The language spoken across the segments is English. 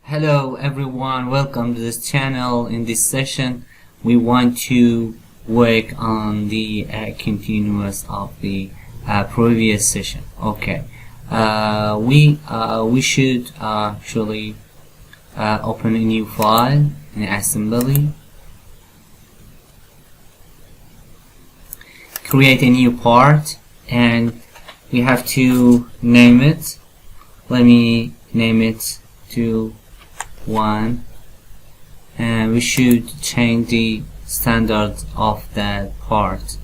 Hello everyone, welcome to this channel. In this session we want to work on the continuous of the previous session. Okay, we should actually open a new file in assembly, create a new part, and we have to name it. Let me name it to 1, and we should change the standard of that part.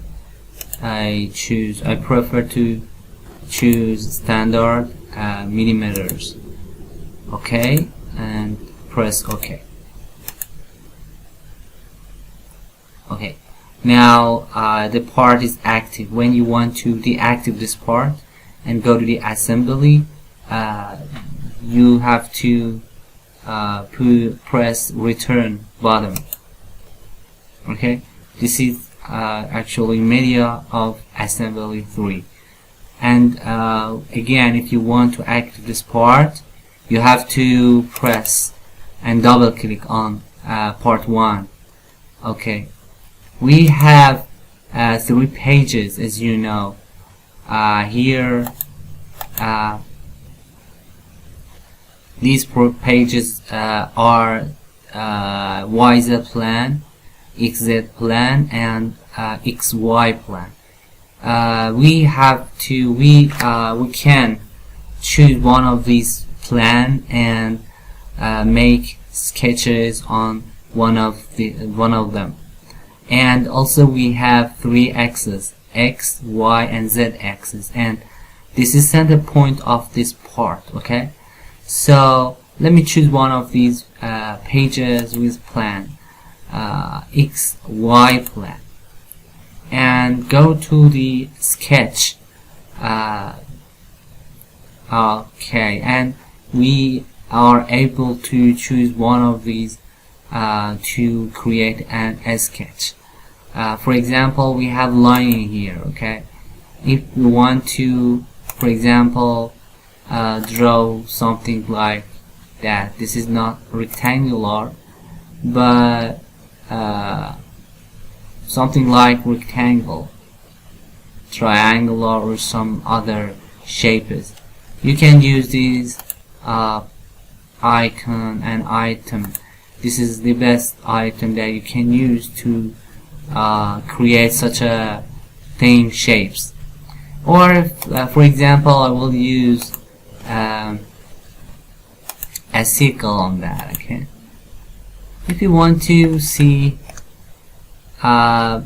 I prefer to choose standard millimeters. Okay, and press OK. Okay, now the part is active. When you want to deactivate this part and go to the assembly, you have to press return button. Okay, this is actually media of assembly 3. And again, if you want to activate this part, you have to press and double click on part 1. Okay, we have 3 pages, as you know. Here these pages are YZ plan, XZ plan, and XY plan. We can choose one of these plan and make sketches on one of them. And also we have 3 axes, X, Y, and Z axis, and this is center point of this part. Okay, so let me choose one of these pages with plan, XY plan, and go to the sketch. Okay, and we are able to choose one of these to create a sketch. For example, we have line here. Okay, if we want to, for example, draw something like that, this is not rectangular, but something like rectangle, triangular, or some other shapes, you can use these icon and item. This is the best item that you can use to create such a theme shapes. Or for example, I will use a circle on that. Okay, if you want to see the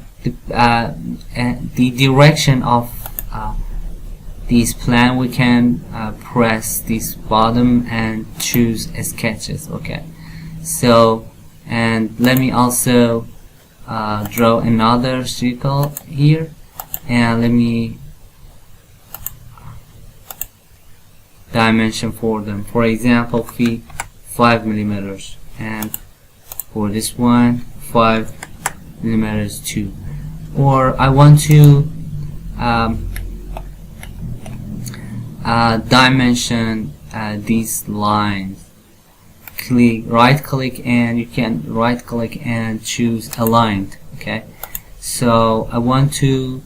direction of this plan, we can press this bottom and choose sketches. Okay, so, and let me also draw another circle here, and let me dimension for them. For example, 5 millimeters, and for this one 5 millimeters too. Or I want to dimension these lines. Right click, and you can right click and choose aligned. Okay, so I want to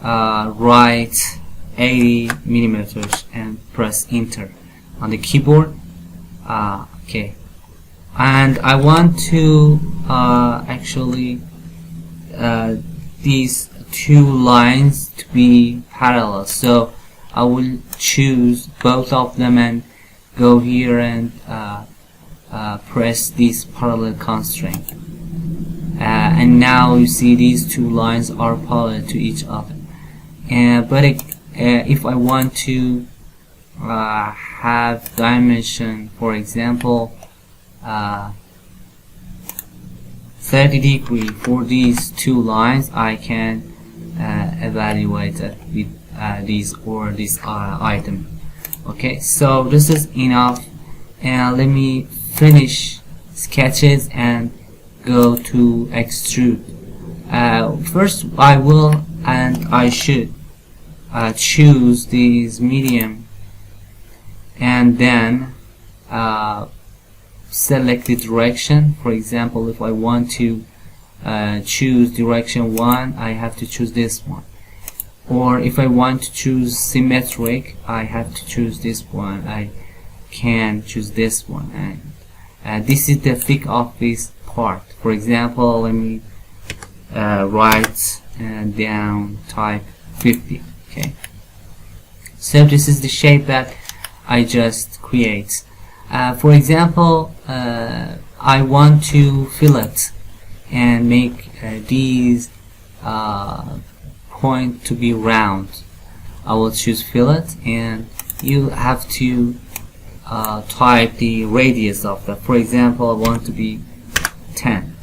write 80 millimeters and press enter on the keyboard. Okay, and I want to actually these 2 lines to be parallel, so I will choose both of them and go here and press this parallel constraint, and now you see these 2 lines are parallel to each other. But if I want to have dimension, for example 30 degree for these 2 lines, I can evaluate it with these or this item. Okay, so this is enough, and let me finish sketches and go to extrude. First I will and I should choose these medium, and then select the direction. For example, if I want to choose direction 1, I have to choose this one. Or if I want to choose symmetric, I have to choose this one. I can choose this one. And this is the thick of this part. For example, let me write down type 50. Okay. So this is the shape that I just create. For example, I want to fillet and make these point to be round. I will choose fillet, and you have to type the radius of that. For example, I want to be 10,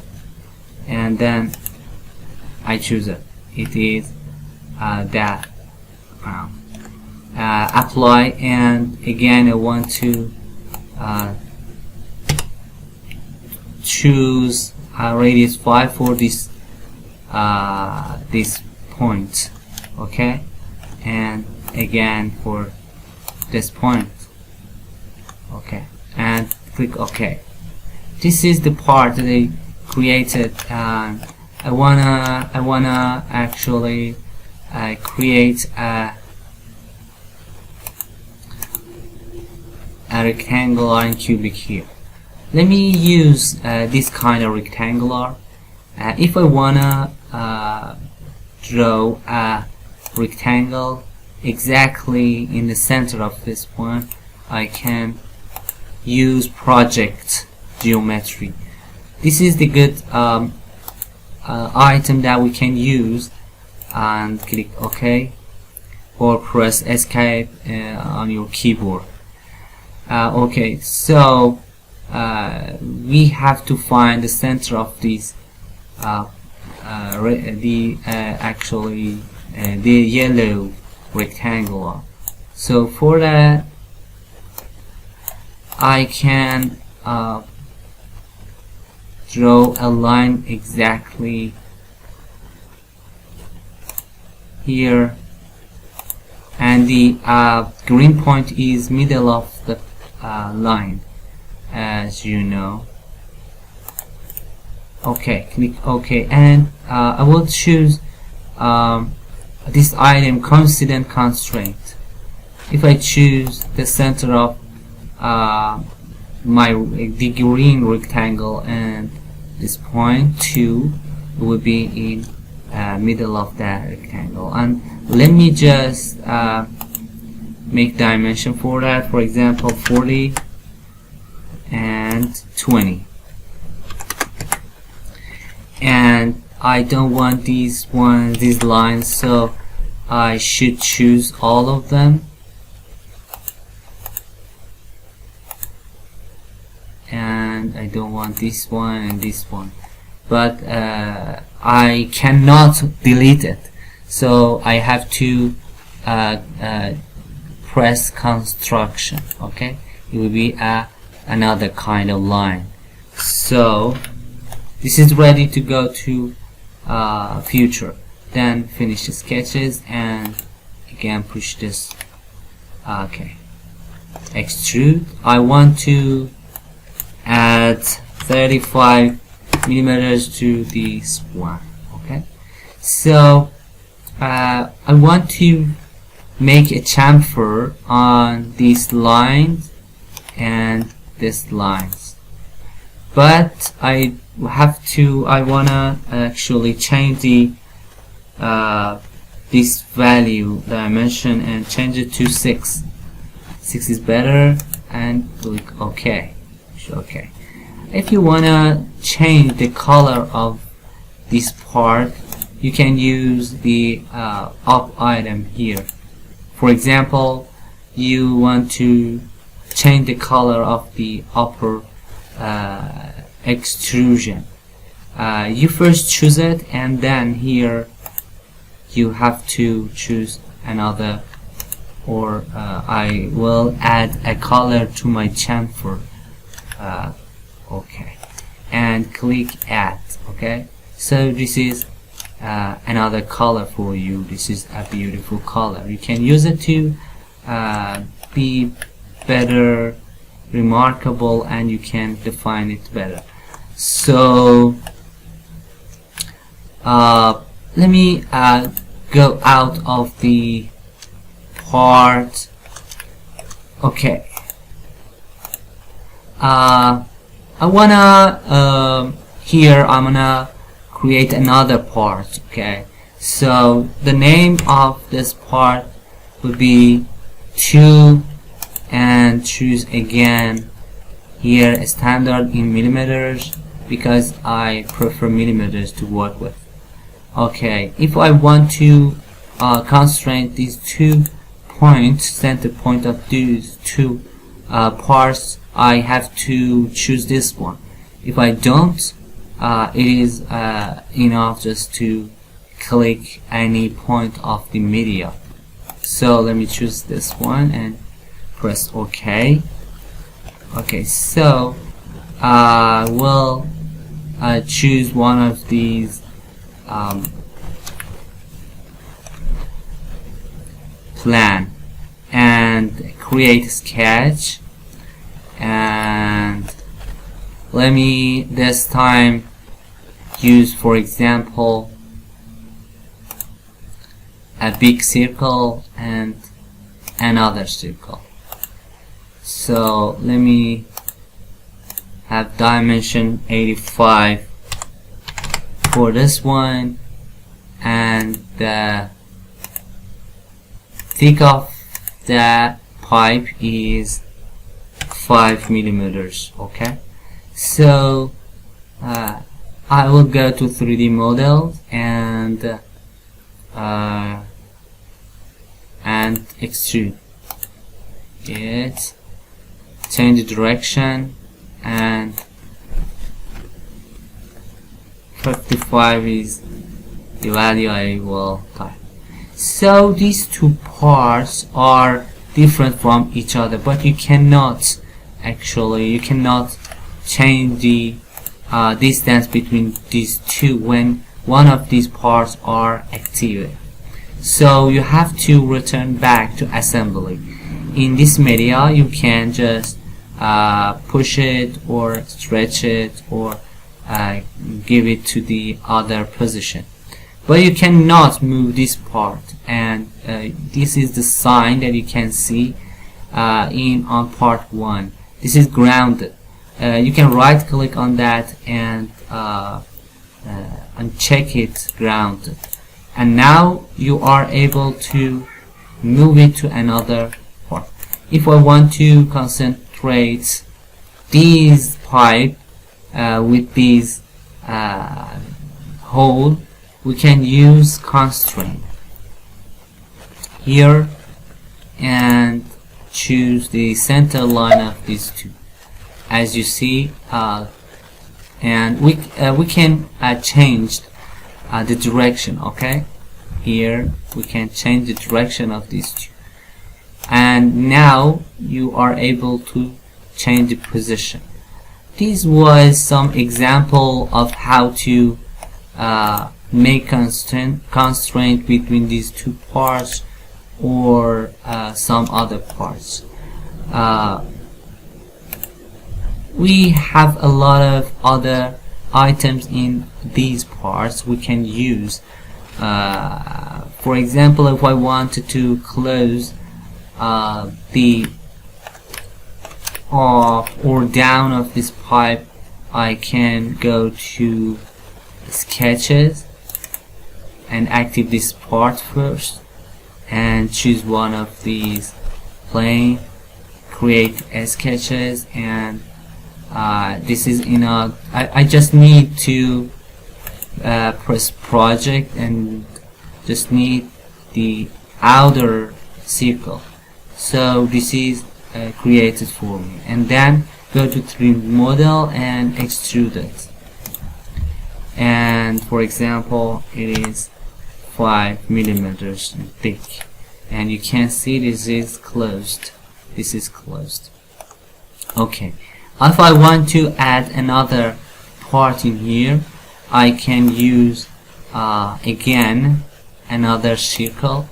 and then I choose it. It is that round. Apply, and again I want to choose radius 5 for this point. Okay, and again for this point. Okay, and click OK. This is the part that I created. I wanna actually create a rectangular and cubic here. Let me use this kind of rectangular. If I wanna draw a rectangle exactly in the center of this one, I can use project geometry. This is the good item that we can use, and click OK or press escape on your keyboard. Okay, so we have to find the center of this actually the yellow rectangular. So for that, I can draw a line exactly here, and the green point is middle of the line, as you know. Okay, click OK, and I will choose this item coincident constraint. If I choose the center of the green rectangle and this point 2, will be in middle of that rectangle. And let me just make dimension for that. For example, 40 and 20. And I don't want these lines, so I should choose all of them. And I don't want this one and this one, but I cannot delete it, so I have to press construction. Okay, it will be another kind of line. So this is ready to go to future. Then finish the sketches, and again push this. Okay, extrude. I want to add 35 millimeters to this one. Okay, so I want to make a chamfer on these lines and these lines, but I wanna actually change the this value dimension and change it to 6. 6 is better, and click OK. Okay, if you wanna change the color of this part, you can use the up item here. For example, you want to change the color of the upper extrusion. You first choose it, and then here you have to choose another, or I will add a color to my chamfer. Okay, and click add. Okay, so this is another color for you. This is a beautiful color. You can use it to be better remarkable and you can define it better. So let me go out of the part. Okay, I wanna here I'm gonna create another part. Okay, so the name of this part would be 2, and choose again here a standard in millimeters because I prefer millimeters to work with. Okay, if I want to constrain these 2 points, center point of these 2 parts, I have to choose this one. If I don't, it is enough just to click any point of the media. So let me choose this one and press OK. Okay, so I will choose one of these plan and create a sketch, and let me this time use, for example, a big circle and another circle. So let me have dimension 85 for this one, and the thick of the pipe is 5 millimeters. Okay, so I will go to 3D model and extrude it, change the direction, and 55 is the value I will type. So these 2 parts are different from each other, but you cannot change the distance between these 2 when one of these parts are activated. So you have to return back to assembly. In this media you can just push it or stretch it or give it to the other position, but you cannot move this part, and this is the sign that you can see on part 1. This is grounded. You can right click on that and check it grounded, and now you are able to move it to another part. If I want to concentrate these pipe with these hole, we can use constraint here and choose the center line of these 2, as you see, and we can change the direction. Okay, here we can change the direction of these 2, and now you are able to change the position. This was some example of how to make constraint between these 2 parts or some other parts. We have a lot of other items in these parts we can use. For example, if I wanted to close the up or down of this pipe, I can go to sketches and activate this part first and choose one of these plane, create sketches, and this is in a I just need to press project and just need the outer circle. So this is created for me, and then go to 3D model and extrude it, and for example it is 5 millimeters thick, and you can see this is closed. Okay, if I want to add another part in here, I can use again another circle,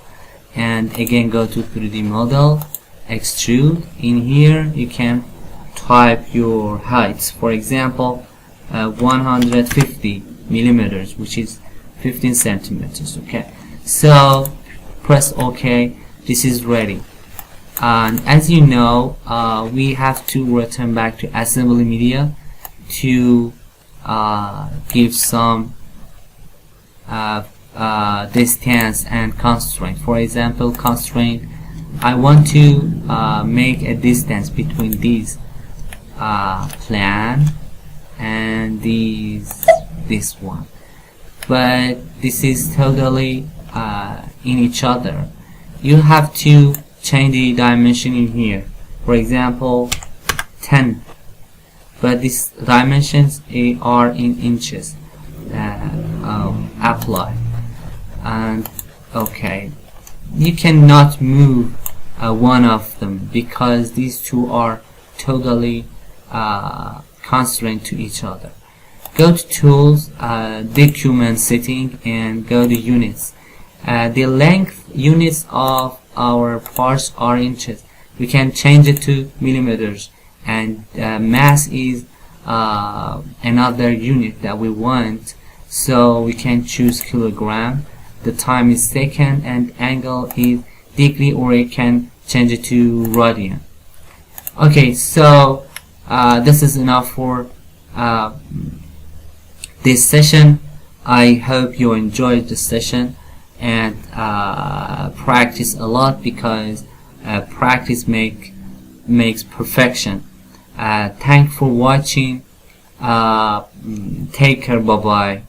and again go to 3D model, extrude. In here you can type your heights. For example, 150 millimeters, which is 15 centimeters. Okay, so press OK. This is ready. And as you know, we have to return back to assembly media to give some distance and constraint. For example, constraint, I want to make a distance between these plan and this one, but this is totally in each other. You have to change the dimension in here. For example, 10, but these dimensions are in inches. Apply, and okay, you cannot move one of them because these two are totally constrained to each other. Go to tools, document setting, and go to units. The length units of our parts are inches. We can change it to millimeters, and mass is another unit that we want, so we can choose kilogram. The time is second, and angle is degree, or it can change it to radian. Okay, so this is enough for this session. I hope you enjoyed this session, and practice a lot, because practice makes perfection. Thanks for watching. Take care. Bye bye.